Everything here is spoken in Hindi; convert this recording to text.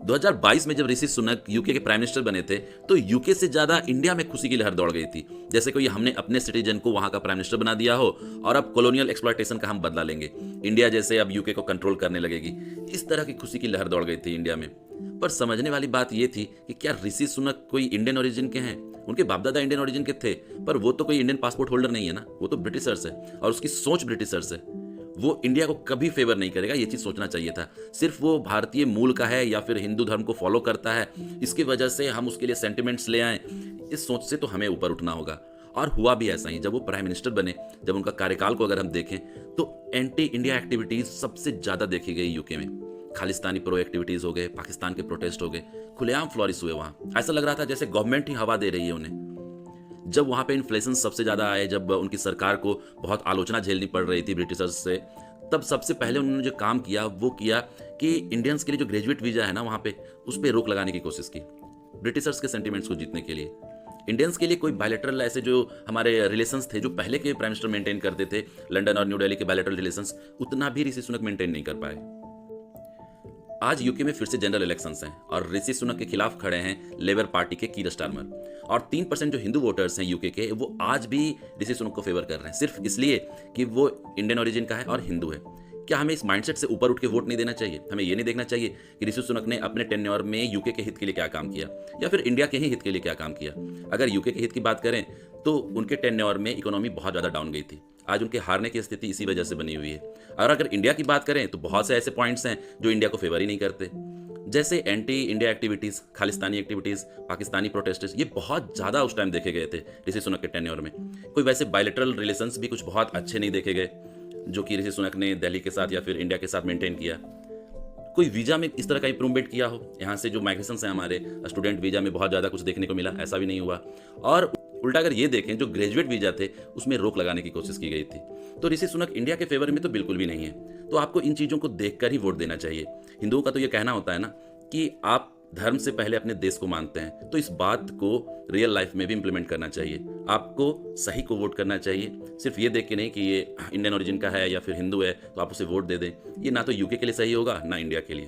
2022 में जब ऋषि सुनक यूके के प्राइम मिनिस्टर बने थे तो यूके से ज्यादा इंडिया में खुशी की लहर दौड़ गई थी, जैसे कोई हमने अपने सिटीजन को वहां का प्राइम मिनिस्टर बना दिया हो और अब कॉलोनियल एक्सप्लॉयटेशन का हम बदला लेंगे, इंडिया जैसे अब यूके को कंट्रोल करने लगेगी। इस तरह की खुशी की लहर दौड़ गई थी इंडिया में। पर समझने वाली बात यह थी कि क्या ऋषि सुनक कोई इंडियन ओरिजिन के हैं? उनके बाप दादा इंडियन ओरिजिन के थे, पर वो तो कोई इंडियन पासपोर्ट होल्डर नहीं है ना, वो तो ब्रिटिशर्स है और उसकी सोच ब्रिटिशर्स है। वो इंडिया को कभी फेवर नहीं करेगा, ये चीज सोचना चाहिए था। सिर्फ वो भारतीय मूल का है या फिर हिंदू धर्म को फॉलो करता है, इसकी वजह से हम उसके लिए सेंटिमेंट्स ले आए, इस सोच से तो हमें ऊपर उठना होगा। और हुआ भी ऐसा ही। जब वो प्राइम मिनिस्टर बने, जब उनका कार्यकाल को अगर हम देखें तो एंटी इंडिया एक्टिविटीज सबसे ज्यादा देखी गई यूके में। खालिस्तानी प्रो एक्टिविटीज हो गए, पाकिस्तान के प्रोटेस्ट हो गए, खुलेआम फ्लॉरिश हुए वहां। ऐसा लग रहा था जैसे गवर्नमेंट ही हवा दे रही है उन्हें। जब वहां पे इन्फ्लेशन सबसे ज्यादा आए, जब उनकी सरकार को बहुत आलोचना झेलनी पड़ रही थी ब्रिटिशर्स से, तब सबसे पहले उन्होंने जो काम किया वो किया कि इंडियंस के लिए जो ग्रेजुएट वीजा है ना वहां पे, उस पर रोक लगाने की कोशिश की, ब्रिटिशर्स के सेंटिमेंट्स को जीतने के लिए। इंडियंस के लिए कोई बायलैटरल ऐसे जो हमारे रिलेशंस थे, जो पहले के प्राइम मिनिस्टर मेंटेन करते थे, लंदन और न्यू दिल्ली के बायलैटरल रिलेशंस, उतना भी ऋषि सुनक मेंटेन नहीं कर पाए। आज यूके में फिर से जनरल इलेक्शंस हैं और ऋषि सुनक के खिलाफ खड़े हैं लेबर पार्टी के कीर स्टारमर। और 3% जो हिंदू वोटर्स हैं यूके के, वो आज भी ऋषि सुनक को फेवर कर रहे हैं, सिर्फ इसलिए कि वो इंडियन ओरिजिन का है और हिंदू है। क्या हमें इस माइंडसेट से ऊपर उठ के वोट नहीं देना चाहिए? हमें ये नहीं देखना चाहिए कि ऋषि सुनक ने अपने टेन्योर में यूके के हित के लिए क्या काम किया या फिर इंडिया के ही हित के लिए क्या काम किया? अगर यूके के हित की बात करें तो उनके टेन्योर में इकोनॉमी बहुत ज़्यादा डाउन गई थी, आज उनके हारने की स्थिति इसी वजह से बनी हुई है। और अगर इंडिया की बात करें तो बहुत से ऐसे पॉइंट्स हैं जो इंडिया को फेवर ही नहीं करते, जैसे anti India activities, Khalistani activities, Pakistani protests, ये बहुत ज़्यादा उस टाइम देखे गए थे ऋषि सुनक के टेन्योर में। कोई वैसे बायलैटरल रिलेशंस भी कुछ बहुत अच्छे नहीं देखे गए जो कि ऋषि सुनक ने दिल्ली के साथ या फिर इंडिया के साथ मेंटेन किया। कोई वीजा में इस तरह का इंप्रूवमेंट किया हो, यहाँ से जो माइग्रेशंस हैं हमारे स्टूडेंट वीजा में बहुत ज़्यादा कुछ देखने को मिला, ऐसा भी नहीं हुआ। और उल्टा अगर ये देखें, जो ग्रेजुएट वीजा थे उसमें रोक लगाने की कोशिश की गई थी। तो ऋषि सुनक इंडिया के फेवर में तो बिल्कुल भी नहीं है। तो आपको इन चीज़ों को देखकर ही वोट देना चाहिए। हिंदुओं का तो ये कहना होता है ना कि आप धर्म से पहले अपने देश को मानते हैं, तो इस बात को रियल लाइफ में भी इंप्लीमेंट करना चाहिए। आपको सही को वोट करना चाहिए, सिर्फ ये देख के नहीं कि ये इंडियन ओरिजिन का है या फिर हिंदू है तो आप उसे वोट दे दें। ये ना तो यूके के लिए सही होगा ना इंडिया के लिए।